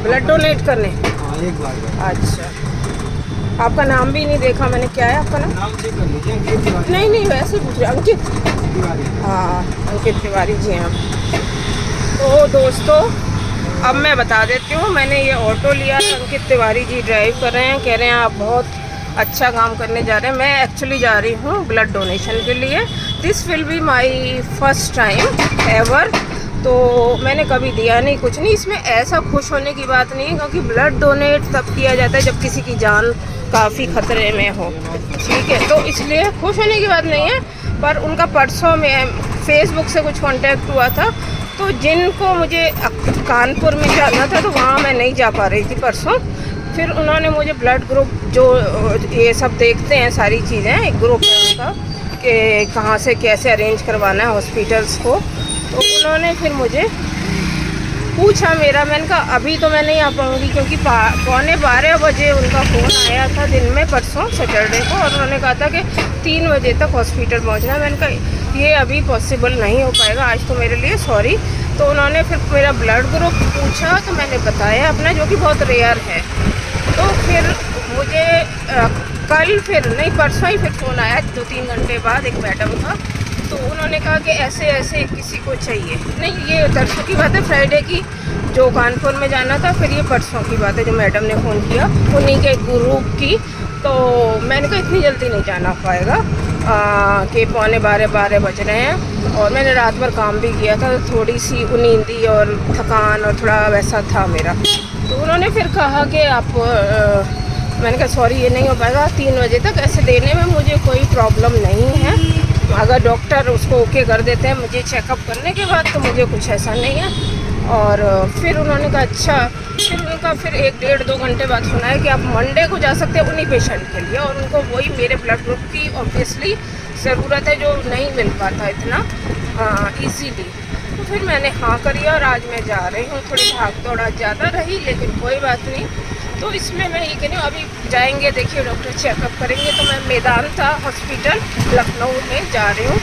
Blood donate करने? हाँ, एक बार। अच्छा, आपका नाम भी नहीं देखा मैंने, क्या है आपका नाम? नाम चेक कर लीजिए, अंकित तिवारी। नहीं वैसे पूछ रहे, अंकित तिवारी। हाँ, अंकित तिवारी जी हैं। तो दोस्तों अब मैं बता देती हूँ, मैंने ये ऑटो लिया है, अंकित तिवारी जी ड्राइव कर रहे हैं, कह रहे हैं आप बहुत अच्छा काम करने जा रहे हैं। मैं एक्चुअली जा रही हूँ ब्लड डोनेशन के लिए। This will be my first time ever. तो मैंने कभी दिया नहीं, कुछ नहीं। इसमें ऐसा खुश होने की बात नहीं है, क्योंकि ब्लड डोनेट तब किया जाता है जब किसी की जान काफ़ी ख़तरे में हो, ठीक है। तो इसलिए खुश होने की बात नहीं है। पर उनका परसों में फेसबुक से कुछ कांटेक्ट हुआ था, तो जिनको मुझे कानपुर में जाना था तो वहाँ मैं नहीं जा पा रही थी परसों। फिर उन्होंने मुझे ब्लड ग्रुप जो ये सब देखते हैं सारी चीज़ें, एक ग्रुप है उनका कि कहाँ से कैसे अरेंज करवाना है हॉस्पिटल्स को, तो उन्होंने फिर मुझे पूछा मेरा। मैंने कहा अभी तो मैं नहीं आ पाऊँगी, क्योंकि 12:15 बजे उनका फ़ोन आया था दिन में, परसों सैटरडे को, और उन्होंने कहा था कि 3 बजे तक हॉस्पिटल पहुँचना। मैंने कहा ये अभी पॉसिबल नहीं हो पाएगा आज तो मेरे लिए, सॉरी। तो उन्होंने फिर मेरा ब्लड ग्रुप पूछा, तो मैंने बताया अपना, जो कि बहुत रेयर है। तो फिर मुझे कल फिर नहीं परसों ही फिर फ़ोन आया 2-3 घंटे बाद एक मैडम का। तो उन्होंने कहा कि ऐसे ऐसे किसी को चाहिए। नहीं, ये परसों की बात है, फ्राइडे की, जो कानपुर में जाना था। फिर ये परसों की बात है जो मैडम ने फ़ोन किया उन्हीं के ग्रुप की। तो मैंने कहा इतनी जल्दी नहीं जाना पाएगा कि 11:15 बज रहे हैं, और मैंने रात भर काम भी किया था, थोड़ी सी नींदी और थकान और थोड़ा वैसा था मेरा। तो उन्होंने फिर कहा कि आप मैंने कहा सॉरी ये नहीं हो पाएगा 3 बजे तक। ऐसे देने में मुझे कोई प्रॉब्लम नहीं है, अगर डॉक्टर उसको ओके कर देते हैं मुझे चेकअप करने के बाद, तो मुझे कुछ ऐसा नहीं है। और फिर उन्होंने कहा अच्छा। फिर उनका फिर 1-1.5-2 घंटे बाद सुना है कि आप मंडे को जा सकते हैं उन्हीं पेशेंट के लिए, और उनको वही मेरे ब्लड ग्रुप की ऑब्वियसली ज़रूरत है, जो नहीं मिल पाता इतना ईजीली। तो फिर मैंने हाँ करी, और आज मैं जा रही हूँ। थोड़ी भाग दौड़ आज ज़्यादा रही, लेकिन कोई बात नहीं। तो इसमें मैं ये कह रही हूँ, अभी जाएंगे, देखिए डॉक्टर चेकअप करेंगे। तो मैं मेदांता हॉस्पिटल लखनऊ में जा रही हूँ।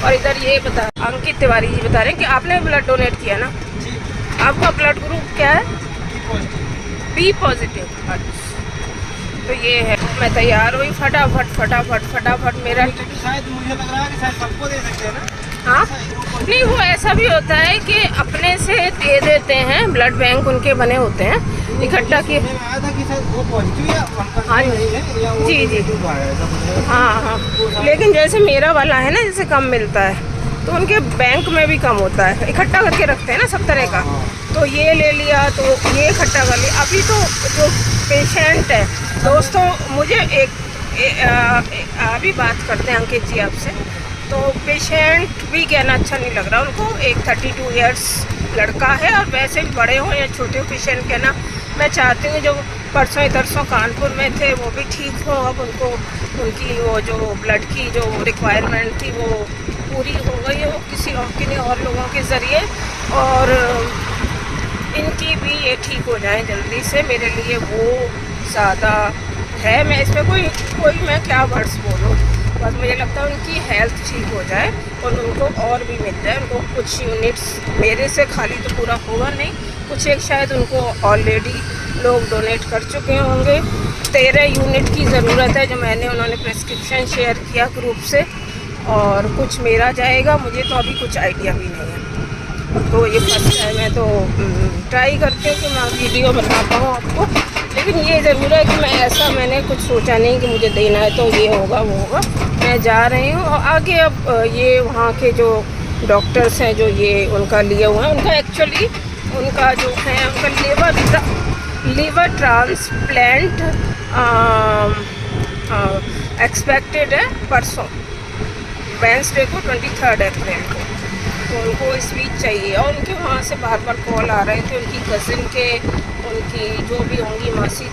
और इधर ये बता, अंकित तिवारी जी बता रहे हैं कि आपने ब्लड डोनेट किया ना, आपका ब्लड ग्रुप क्या है? B positive. अच्छा, तो ये है। मैं तैयार हुई फटाफट मेरा। शायद मुझे लग रहा है कि शायद सबको दे सकते हैं ना। हाँ, नहीं वो ऐसा भी होता है कि अपने से दे देते हैं, ब्लड बैंक उनके बने होते हैं इकट्ठा किए। आया था कि शायद वो पॉजिटिव या हाँ जी हाँ, लेकिन जैसे मेरा वाला है ना, जैसे कम मिलता है, तो उनके बैंक में भी कम होता है, इकट्ठा करके रखते हैं ना सब तरह का। तो ये ले लिया, तो ये इकट्ठा कर लिया। अभी तो जो पेशेंट है दोस्तों, मुझे अभी बात करते हैं अंकित जी आपसे। तो पेशेंट भी कहना अच्छा नहीं लग रहा उनको, एक 32 इयर्स लड़का है, और वैसे भी बड़े हो या छोटे हो पेशेंट कहना। मैं चाहती हूँ जो परसों तरसों कानपुर में थे वो भी ठीक हो, अब उनको उनकी वो जो ब्लड की जो रिक्वायरमेंट थी वो पूरी हो गई हो किसी और किन्हीं और लोगों के ज़रिए, और इनकी भी ये ठीक हो जाए जल्दी से, मेरे लिए वो ज़्यादा है। मैं इसमें कोई मैं क्या वर्ड्स बोलूँ, बस मुझे लगता है उनकी हेल्थ ठीक हो जाए और उनको और भी मिल जाए। उनको कुछ यूनिट्स मेरे से खाली तो पूरा होगा नहीं, कुछ एक शायद उनको ऑलरेडी लोग डोनेट कर चुके होंगे। 13 यूनिट की ज़रूरत है, जो मैंने उन्होंने प्रेस्क्रिप्शन शेयर किया ग्रुप से, और कुछ मेरा जाएगा। मुझे तो अभी कुछ आइडिया भी नहीं है, तो ये फर्स्ट टाइम है, तो ट्राई करते हैं कि मैं वीडियो बना पाऊँ आपको। लेकिन ये ज़रूर है कि मैंने कुछ सोचा नहीं कि मुझे देना है तो ये होगा वो होगा। मैं जा रही हूँ, और आगे अब ये वहाँ के जो डॉक्टर्स हैं जो ये उनका लिए हुए हैं, उनका एक्चुअली उनका जो है उनका लीवर ट्रांसप्लांट एक्सपेक्टेड है परसों वेंसडे को 23 अप्रैल को। तो उनको इस वीक चाहिए, और उनके वहाँ से बार बार कॉल आ रहे थे उनकी कज़िन के, उनकी जो भी होंगी मासी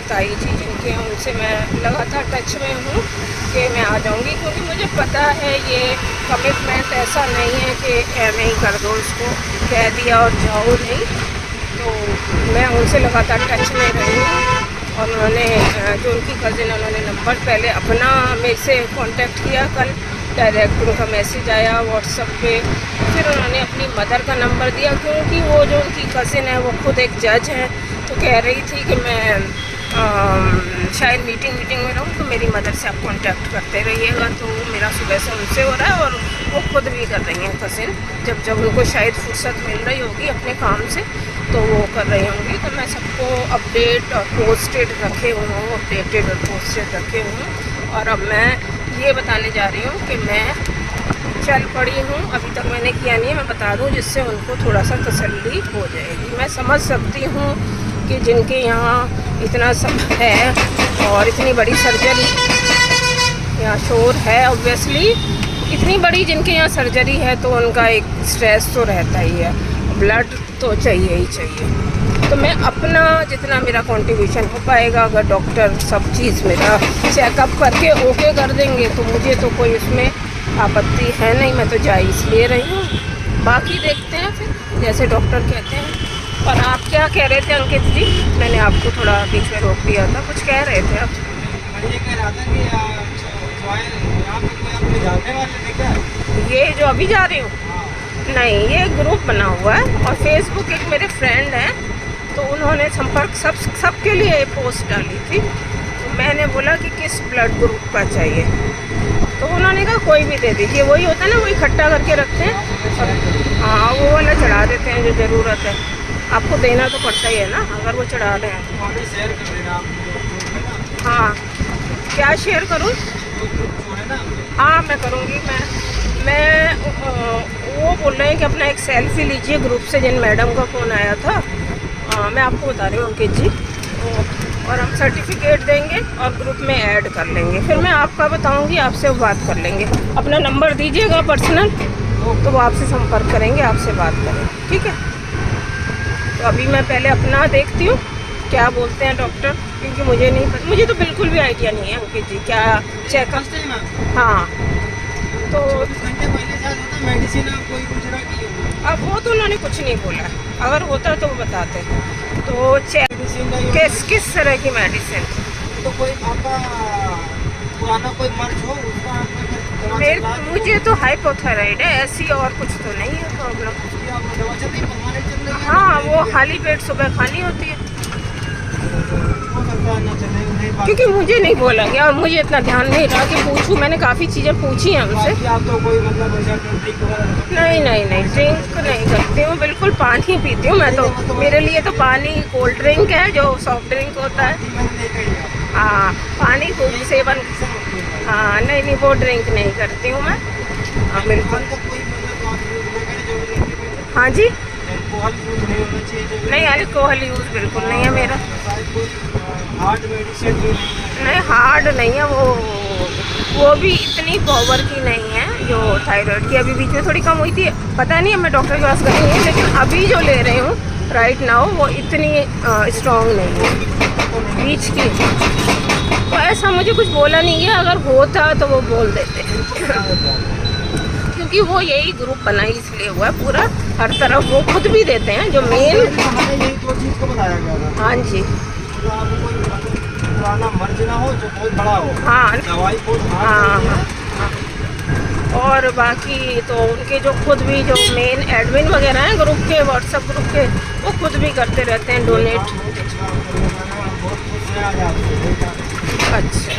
ताई जी जिनके, उनसे मैं लगातार टच में हूँ कि मैं आ जाऊँगी, क्योंकि मुझे पता है ये कमिटमेंट ऐसा नहीं है कि एम ही कर दो, उसको कह दिया और जाओ नहीं। तो मैं उनसे लगातार टच में रही हूँ, और उन्होंने जो उनकी कज़िन उन्होंने नंबर पहले अपना मेरे से कांटेक्ट किया, कल डायरेक्ट उनका मैसेज आया व्हाट्सएप पे, फिर उन्होंने अपनी मदर का नंबर दिया, क्योंकि वो जो उनकी कज़िन है वो खुद एक जज है, तो कह रही थी कि मैं शायद मीटिंग में रहूँ, तो मेरी मदर से आप कांटेक्ट करते रहिएगा। तो मेरा सुबह से उनसे हो रहा है और वो खुद भी कर रही हैं कज़िन, जब उनको शायद फुर्सत मिल रही होगी अपने काम से तो वो कर रही होंगी। तो मैं सबको अपडेट और पोस्टेड रखे हुए हूँ, अपडेटेड और पोस्टेड रखे हुए हूँ। और अब मैं ये बताने जा रही हूँ कि मैं चल पड़ी हूँ, अभी तक मैंने किया नहीं है, मैं बता दूँ जिससे उनको थोड़ा सा तसल्ली हो जाएगी। मैं समझ सकती हूँ कि जिनके यहाँ इतना सब है और इतनी बड़ी सर्जरी, यहाँ शोर है ऑब्वियसली, इतनी बड़ी जिनके यहाँ सर्जरी है तो उनका एक स्ट्रेस तो रहता ही है, ब्लड तो चाहिए ही चाहिए। तो मैं अपना जितना मेरा कंट्रीब्यूशन हो पाएगा, अगर डॉक्टर सब चीज़ मेरा चेकअप करके ओके कर देंगे तो मुझे तो कोई उसमें आपत्ति है नहीं, मैं तो जा इसलिए रही हूँ। बाकी देखते हैं फिर जैसे डॉक्टर कहते हैं। और आप क्या कह रहे थे अंकित जी? मैंने आपको थोड़ा बीच में रोक दिया था, कुछ कह रहे थे आप? मैं ये कह रहा था कि यहाँ पे कोई अपने जानने वाले थे क्या? ये जो अभी जा रही हूँ, हाँ। नहीं, ये ग्रुप बना हुआ है और फेसबुक एक मेरे फ्रेंड हैं तो उन्होंने संपर्क सबके लिए पोस्ट डाली थी। तो मैंने बोला कि किस ब्लड ग्रुप का चाहिए, तो उन्होंने कहा कोई भी दे दीजिए। वही होता है ना, वही इकट्ठा करके रखते हैं, हाँ वो वाला चढ़ा देते हैं जो ज़रूरत है। आपको देना तो पड़ता ही है ना अगर वो चढ़ा रहे हैं। तो हमें शेयर कर देना आप। हाँ, क्या शेयर करूँ? जो है ना, हाँ मैं करूँगी। मैं वो बोल रहे हैं कि अपना एक सेल्फी लीजिए ग्रुप से, जिन मैडम का फ़ोन आया था। मैं आपको बता रही हूँ अंकित जी, और हम सर्टिफिकेट देंगे और ग्रुप में ऐड कर लेंगे। फिर मैं आपका बताऊँगी, आपसे बात कर लेंगे। अपना नंबर दीजिएगा पर्सनल, तो वो आपसे संपर्क करेंगे, आपसे बात करेंगे, ठीक है? तो अभी मैं पहले अपना देखती हूँ क्या बोलते हैं डॉक्टर, क्योंकि मुझे नहीं पता, मुझे तो बिल्कुल भी आइडिया नहीं है अंकित जी क्या चेकअप। हाँ, तो 24 घंटे पहले शायद होता मेडिसिन कोई गुजरा की होगी। अब वो तो उन्होंने कुछ नहीं बोला है, अगर होता तो वो बताते। तो किस तरह की मेडिसिन? तो कोई आपका पुराना कोई मर्ज हो उसका आपका दवा मुझे तो हाइपोथायराइड है, ऐसी और कुछ तो नहीं है प्रॉब्लम। दवा चल रही परमानेंट चल रही है? हाँ, वो खाली पेट सुबह खानी होती है, हो सकता है ना चले नहीं बाकी। क्योंकि मुझे नहीं बोला गया और मुझे इतना ध्यान नहीं रहा कि पूछूं। मैंने काफ़ी चीज़ें पूछी हैं उनसे। बाकी आप तो कोई मतलब ऐसा ड्रिंक वगैरह नहीं, ड्रिंक नहीं करती हूँ, बिल्कुल पानी पीती हूँ मैं तो। मेरे लिए तो पानी कोल्ड ड्रिंक है जो सॉफ्ट ड्रिंक होता है। मैंने देखा ही है। हाँ, पानी को सेवन, हाँ नहीं वो ड्रिंक नहीं करती हूँ मैं। हाँ बिल्कुल। तो कोई मतलब आप यूज वगैरह जो भी हाँ जी, अल्कोहल यूज नहीं होना चाहिए जो नहीं अल्कोहल यूज़ बिल्कुल नहीं है मेरा। शायद कोई हार्ड मेडिसिन भी नहीं है। नहीं हार्ड नहीं है वो भी इतनी पावर की नहीं है जो थायराइड की अभी बीच में थोड़ी कम हुई थी। पता नहीं है, मैं डॉक्टर के पास गई नहीं, लेकिन अभी जो ले रही हूँ राइट नाउ वो इतनी स्ट्रॉन्ग नहीं है बीच की। तो ऐसा मुझे कुछ बोला नहीं गया, अगर होता तो वो बोल देते क्योंकि वो यही ग्रुप बना ही इसलिए हुआ है पूरा, हर तरफ वो खुद भी देते हैं जो मेन। हमें यही दो चीज़ को बताया गया था। हाँ जी, तो आपको कोई मतलब पुराना मर्ज ना हो जो बहुत बड़ा हो। हाँ दवाई बहुत हाँ हार्ड हाँ। और बाकी तो उनके जो खुद भी जो मेन एडमिन वगैरह हैं ग्रुप के, व्हाट्सएप ग्रुप के, वो खुद भी करते रहते हैं डोनेट। बहुत खुश है आज आपसे। अच्छा,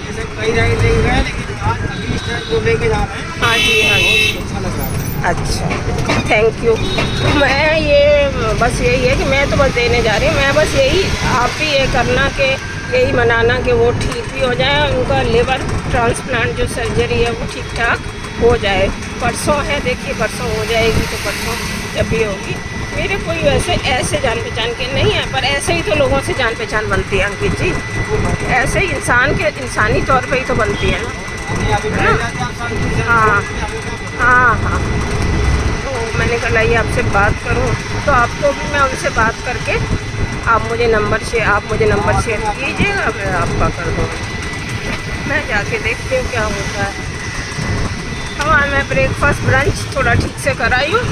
जैसे कई जगह नहीं गए लेकिन आज अभी इस टाइम जो लेके जा रहे हैं हाँ जी हाँ जी, बहुत अच्छा लग रहा है। अच्छा थैंक यू। तो मैं ये बस यही है कि मैं तो बस देने जा रही हूँ। मैं बस यही आप भी ये करना कि यही मनाना कि वो ठीक भी हो जाए, उनका लिवर ट्रांसप्लांट जो सर्जरी है वो ठीक ठाक हो जाए। परसों है, देखिए परसों हो जाएगी, तो परसों जब भी होगी। मेरे कोई वैसे ऐसे जान पहचान के नहीं है, पर ऐसे ही तो लोगों से जान पहचान बनती है अंकित जी, ऐसे ही इंसानी तौर पे ही तो बनती है ना। हाँ हाँ हाँ, तो मैंने कहा लाइए आपसे बात करूं, तो आपको भी मैं उनसे बात करके आप मुझे नंबर शेयर कीजिएगा, मैं आपका कर दूँगी। मैं जाके देखती हूँ क्या होता है। हाँ, मैं ब्रेकफास्ट ब्रंच थोड़ा ठीक से कराई हूँ,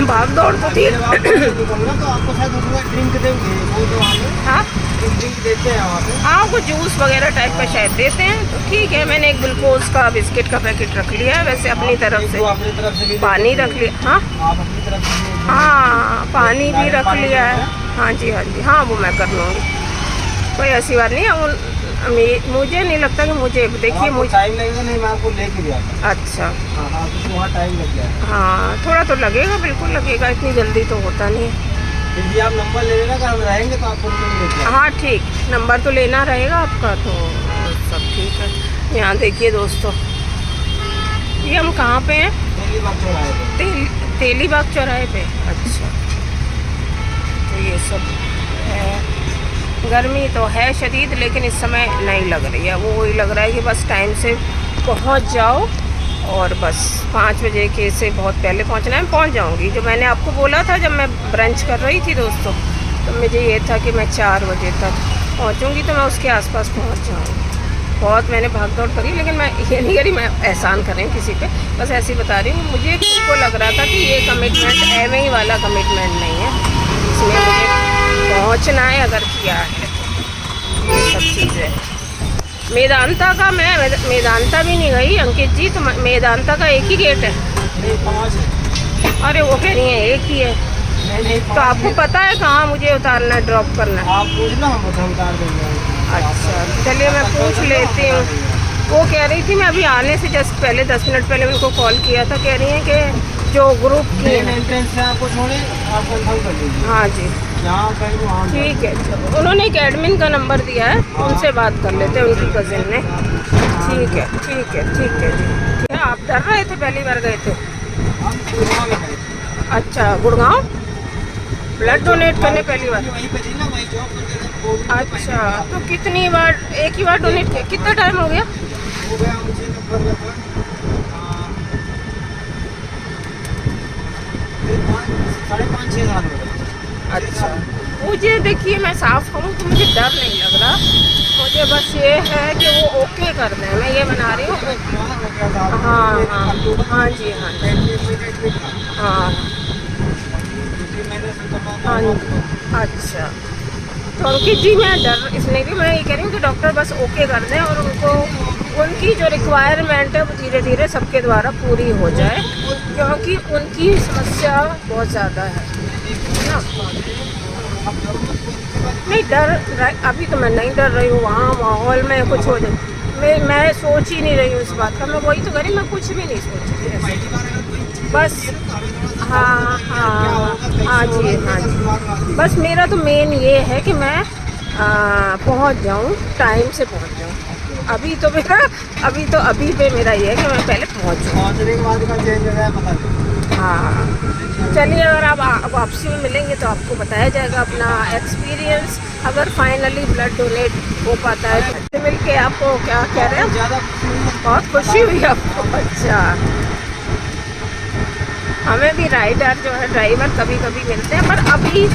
भाग दौड़ तो थी। तो आपको शायद ड्रिंक देंगे वो जो हाँ ड्रिंक देते हैं वहाँ पे। हाँ, वो जूस वगैरह टाइप का शायद देते हैं, तो ठीक है। मैंने एक ग्लूकोज का बिस्किट का पैकेट रख लिया है, वैसे अपनी तरफ से अपनी तरफ से भी पानी रख लिया। हाँ आप अपनी तरफ से हाँ, पानी भी रख लिया है। हाँ जी हाँ जी, हाँ वो मैं कर लूँगी, कोई ऐसी बात नहीं है। मुझे नहीं लगता कि मुझे, देखिए मुझे टाइम लगेगा, नहीं मैं आपको लेके भी आता। अच्छा हाँ हाँ, तो वहाँ टाइम लग जाएगा। हाँ, थोड़ा तो लगेगा, बिल्कुल लगेगा, इतनी जल्दी तो होता नहीं है। फिर भी आप नंबर ले लेना, अगर हम रहेंगे तो आपको लेके आएंगे। हाँ ठीक, नंबर तो लेना रहेगा आपका, तो सब ठीक है। यहाँ देखिए दोस्तों, ये हम कहाँ पे हैं? दिल्ली बाग चौराहे पे। तेलीबाग चौराहे पे। अच्छा, तो ये सब है। गर्मी तो है शदीद, लेकिन इस समय नहीं लग रही है, वो वही लग रहा है कि बस टाइम से पहुंच जाओ, और बस 5 बजे के से बहुत पहले पहुंचना है। मैं पहुंच जाऊंगी, जो मैंने आपको बोला था जब मैं ब्रंच कर रही थी दोस्तों, तो मुझे ये था कि मैं 4 बजे तक पहुंचूंगी, तो मैं उसके आसपास पहुंच जाऊंगी। बहुत मैंने भाग दौड़ करी, लेकिन मैं ये नहीं करी मैं एहसान करें किसी पे, बस ऐसे ही बता रही हूँ। मुझे खुद को लग रहा था कि ये कमिटमेंट एवं ही वाला कमिटमेंट नहीं है, इसमें मुझे पहुंचना है, अगर किया है तो ये सब चीज़ें। मेदांता का मैं मेदांता भी नहीं गई अंकित जी, तो मेदांता का एक ही गेट है? नहीं 5 है। अरे वो कह रही है एक ही है, नहीं तो आपको पता है कहाँ मुझे उतारना है, ड्रॉप करना है? आप पूछना, हम उतार देंगे। अच्छा चलिए, मैं पूछ लेती हूँ। वो कह रही थी, मैं अभी आने से जस्ट पहले 10 मिनट पहले उनको कॉल किया था, कह रही हैं कि जो ग्रुप की मेन है। एंट्रेंस से आपको छोड़े, आप कंफर्म कर लीजिए। हाँ जी यहाँ कहीं वहाँ ठीक है, उन्होंने एक एडमिन का नंबर दिया है, उनसे बात कर लेते हैं, उनकी कजिन ने। ठीक है ठीक है ठीक है जी। क्या आप डर रहे थे, पहली बार गए थे? हम गुड़गांव में गए। अच्छा, गुड़गांव ब्लड डोनेट करने पहली बार? वहीं पे थी ना, वहीं जॉब करते थे कोविड के पहले। अच्छा, तो कितनी बार, एक ही बार डोनेट किया? कितना टाइम हो गया? हो गया मुझे लगभग 5.5-6 साल हो गए। अच्छा, मुझे देखिए मैं साफ कहूँ तो मुझे डर नहीं लग रहा, मुझे बस ये है कि वो ओके कर दें, मैं ये बना रही हूँ। हाँ हाँ हाँ जी हाँ जी हाँ हाँ जी। अच्छा, तो अंकित जी मैं डर इसलिए कि मैं ये कह रही हूँ कि डॉक्टर बस ओके कर दें, और उनको उनकी जो रिक्वायरमेंट है वो धीरे धीरे सबके द्वारा पूरी हो जाए, क्योंकि उनकी समस्या बहुत ज़्यादा है ना। नहीं अभी तो मैं नहीं डर रही हूँ, वहाँ माहौल में कुछ हो जाए मैं सोच ही नहीं रही हूँ इस बात का, मैं वही तो करी, मैं कुछ भी नहीं सोच रही बस। हाँ हाँ हाँ जी हाँ जी, बस मेरा तो मेन ये है कि मैं पहुँच जाऊँ, टाइम से पहुँच जाऊँ। अभी पे मेरा ये है कि मैं पहले पहुँचूँ। पहुँचने के बाद का चेंज हो जाए पता नहीं। हाँ चलिए, अगर आप वापसी में मिलेंगे तो आपको बताया जाएगा अपना एक्सपीरियंस, अगर फाइनली ब्लड डोनेट हो पाता है तो मिल के। आपको क्या कह रहे हैं, ज़्यादा बहुत खुशी हुई आपको? अच्छा, हमें भी राइडर जो है ड्राइवर कभी कभी मिलते हैं, पर अभी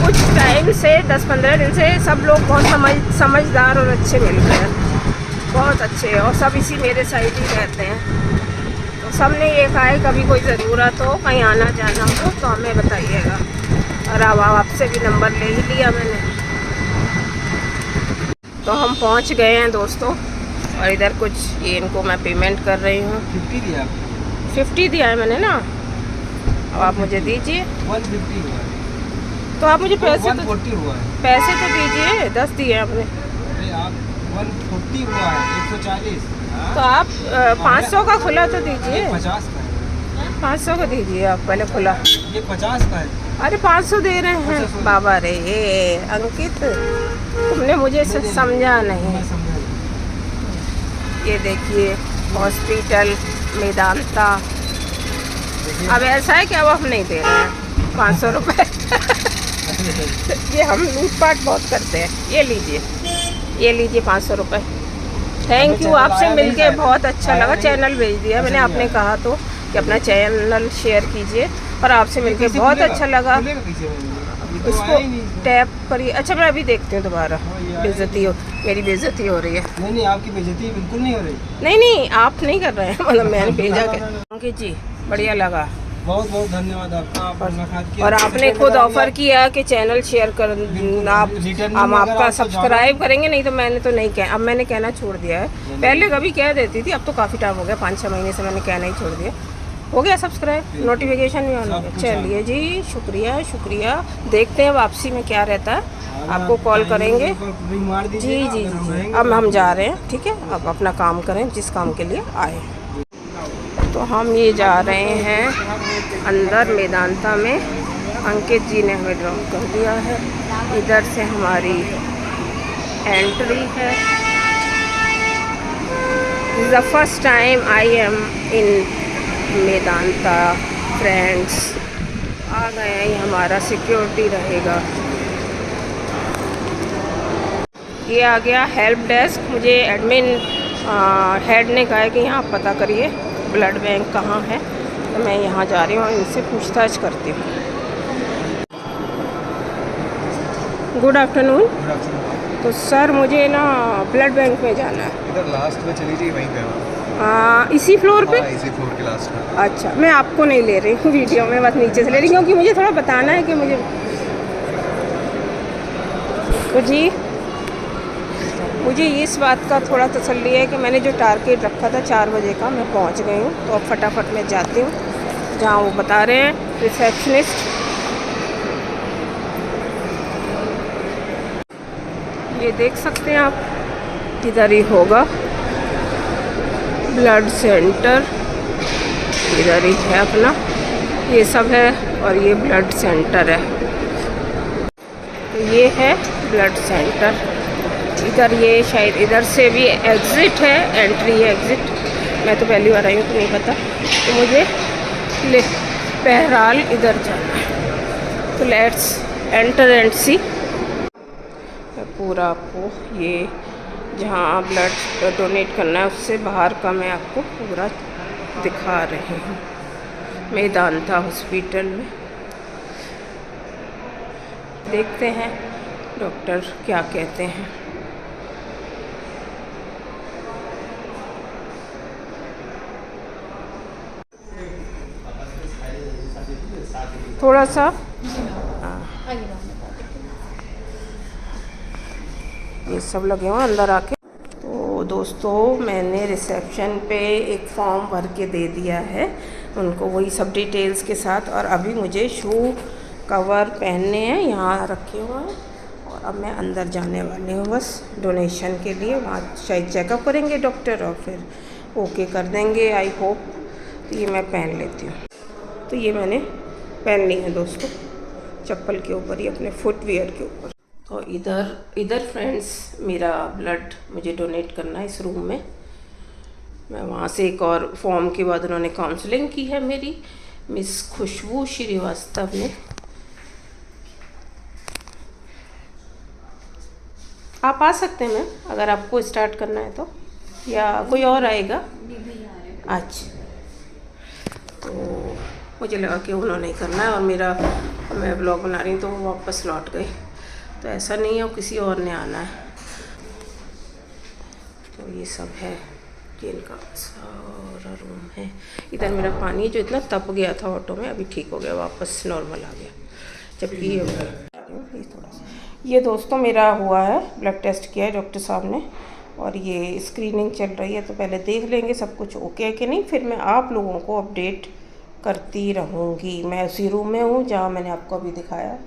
कुछ टाइम से 10-15 दिन से सब लोग बहुत समझदार और अच्छे मिल रहे हैं, बहुत अच्छे, और सब इसी मेरे साइड ही रहते हैं। तो सब ने ये कहा है कभी कोई ज़रूरत हो, कहीं आना जाना हो तो हमें बताइएगा, और अब आपसे भी नंबर ले ही लिया मैंने। तो हम पहुंच गए हैं दोस्तों, और इधर कुछ ये इनको मैं पेमेंट कर रही हूँ। 50 दिया, 50 दिया है मैंने ना, अब आप मुझे दीजिए। 150 हुआ है। तो आप मुझे पैसे 140 हुआ है। पैसे तो दीजिए, 10 दिए आपने। अरे आप 140 हुआ है, 140। तो आप 500 का खुला तो दीजिए, 50 का है। 500 का दीजिए आप पहले खुला। ये 50 का है। अरे 500 दे रहे हैं बाबा रे, ये अंकित तुमने मुझे समझा नहीं। मैं समझा नहीं। ये देखिए हॉस्पिटल मेदांता, अब ऐसा है कि अब हम नहीं दे रहे हैं 500 रुपये ये हम लूटपाट बहुत करते हैं। ये लीजिए 500 रुपये, थैंक यू। आपसे मिलके बहुत अच्छा लगा। चैनल भेज दिया मैंने, आपने कहा तो कि अपना चैनल शेयर कीजिए, और आपसे मिलके बहुत अच्छा लगा। इसको टैप करिए। अच्छा मैं अभी देखती हूँ दोबारा, मेरी बेइज्जती हो रही है। नहीं आपकी बेइज्जती बिल्कुल नहीं हो रही। नहीं आप नहीं कर रहे हैं, मतलब मैंने भेजा के। अंकित जी बढ़िया लगा, बहुत बहुत धन्यवाद आपका। और आपने खुद ऑफर किया कि चैनल शेयर कर, आप हम आपका सब्सक्राइब करेंगे, नहीं तो मैंने तो नहीं कह, अब मैंने कहना छोड़ दिया है। पहले कभी कह देती थी, अब तो काफ़ी टाइम हो गया, 5-6 महीने से मैंने कहना ही छोड़ दिया। हो गया सब्सक्राइब, नोटिफिकेशन भी ऑन हो गया। चलिए जी, शुक्रिया शुक्रिया। देखते हैं वापसी में क्या रहता है, आपको कॉल करेंगे। जी जी जी जी। अब हम जा रहे हैं, ठीक है। अब अपना काम करें जिस काम के लिए आए हैं। तो हम ये जा रहे हैं अंदर मेदांता में। अंकित जी ने हमें ड्रॉप कर दिया है। इधर से हमारी एंट्री है। This is the first time I am in Medanta friends. आ गए हैं, ये हमारा सिक्योरिटी रहेगा। ये आ गया हेल्प डेस्क। मुझे एडमिन हेड ने कहा है कि यहाँ पता करिए ब्लड बैंक कहाँ है, तो मैं यहाँ जा रही हूँ और इनसे पूछताछ करती हूँ। Good afternoon. तो सर मुझे ना ब्लड बैंक में जाना है। इधर लास्ट में चली जाइए, वहीं पे इसी फ्लोर पे? हाँ, इसी फ्लोर के लास्ट में। अच्छा, मैं आपको नहीं ले रही हूँ वीडियो में, बस नीचे से ले रही हूँ क्योंकि मुझे थोड़ा बताना है कि मुझे। तो जी मुझे इस बात का थोड़ा तसल्ली है कि मैंने जो टारगेट रखा था 4 बजे का, मैं पहुँच गई हूँ। तो अब फटाफट मैं जाती हूँ जहाँ वो बता रहे हैं रिसेप्शनिस्ट। ये देख सकते हैं आप, इधर ही होगा ब्लड सेंटर, इधर ही है अपना, ये सब है और ये ब्लड सेंटर है। तो ये है ब्लड सेंटर। इधर ये शायद इधर से भी एग्ज़िट है, एंट्री है एग्ज़िट। मैं तो पहली बार आई हूँ तो नहीं पता, तो मुझे बहरहाल इधर जाना है। तो लेट्स एंटर एंड सी। पूरा आपको ये जहाँ ब्लड डोनेट करना है उससे बाहर का मैं आपको पूरा दिखा रही हूँ। मेदांता हॉस्पिटल में देखते हैं डॉक्टर क्या कहते हैं। थोड़ा सा ये सब लगे हुए अंदर आके। तो दोस्तों मैंने रिसेप्शन पे एक फॉर्म भर के दे दिया है उनको, वही सब डिटेल्स के साथ। और अभी मुझे शू कवर पहनने हैं, यहाँ रखे हुए हैं। और अब मैं अंदर जाने वाली हूँ बस डोनेशन के लिए। वहाँ शायद चेकअप करेंगे डॉक्टर और फिर ओके कर देंगे, आई होप। तो ये मैं पहन लेती हूँ। तो ये मैंने पहन ली है दोस्तों, चप्पल के ऊपर ही, अपने फुटवियर के ऊपर। तो इधर फ्रेंड्स मेरा ब्लड मुझे डोनेट करना है इस रूम में। मैं वहाँ से एक और फॉर्म के बाद उन्होंने काउंसलिंग की है मेरी, मिस खुशबू श्रीवास्तव ने। आप आ सकते हैं मैम, अगर आपको स्टार्ट करना है तो, या कोई और आएगा? अच्छा, तो मुझे लगा कि उन्होंने ही करना है और मैं ब्लॉग बना रही हूँ तो वो वापस लौट गई। तो ऐसा नहीं है, वो किसी और ने आना है। तो ये सब है कि इनका सारा रूम है। इधर मेरा पानी जो इतना तप गया था ऑटो में, अभी ठीक हो गया, वापस नॉर्मल आ गया। जबकि ये थोड़ा सा, ये दोस्तों मेरा हुआ है, ब्लड टेस्ट किया है डॉक्टर साहब ने और ये स्क्रीनिंग चल रही है। तो पहले देख लेंगे सब कुछ ओके है कि नहीं, फिर मैं आप लोगों को अपडेट करती रहूँगी। मैं उसी रूम में हूँ जहाँ मैंने आपको अभी दिखाया।